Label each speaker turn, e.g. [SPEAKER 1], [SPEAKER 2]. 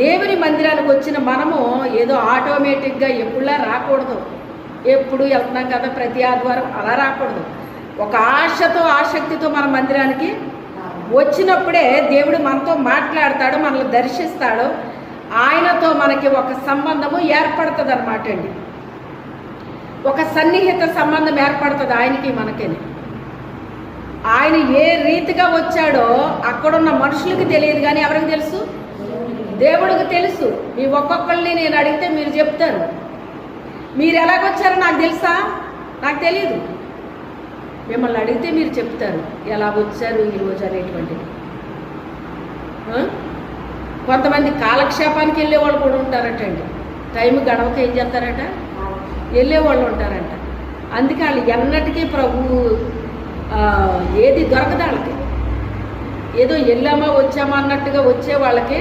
[SPEAKER 1] దేవుని మందిరానికి వచ్చిన మనము ఏదో ఆటోమేటిక్గా ఎప్పుడులా రాకూడదు. ఎప్పుడు వెళ్తున్నాం కదా ప్రతి ఆదివారం అలా రాకూడదు. ఒక ఆశతో ఆసక్తితో మన మందిరానికి వచ్చినప్పుడే దేవుడు మనతో మాట్లాడతాడు, మనల్ని దర్శిస్తాడు. ఆయనతో మనకి ఒక సంబంధము ఏర్పడుతుంది అన్నమాట అండి. ఒక సన్నిహిత సంబంధం ఏర్పడుతుంది ఆయనకి మనకిని. ఆయన ఏ రీతిగా వచ్చాడో అక్కడున్న మనుషులకి తెలియదు, కానీ ఎవరికి తెలుసు? దేవుడికి తెలుసు. మీ ఒక్కొక్కరిని నేను అడిగితే మీరు చెప్తారు. మీరు ఎలాగొచ్చారో నాకు తెలుసా? నాకు తెలియదు. మిమ్మల్ని అడిగితే మీరు చెప్తారు ఎలా వచ్చారు ఈరోజు అనేటువంటిది. కొంతమంది కాలక్షేపానికి వెళ్ళేవాళ్ళు కూడా ఉంటారటండి. టైం గడవక ఏం చేస్తారట? వెళ్ళేవాళ్ళు ఉంటారంట. అందుకే వాళ్ళు ఎన్నటికీ ప్రభు ఏది దొరకదు వాళ్ళకి. ఏదో వెళ్ళామా వచ్చామా అన్నట్టుగా వచ్చే వాళ్ళకి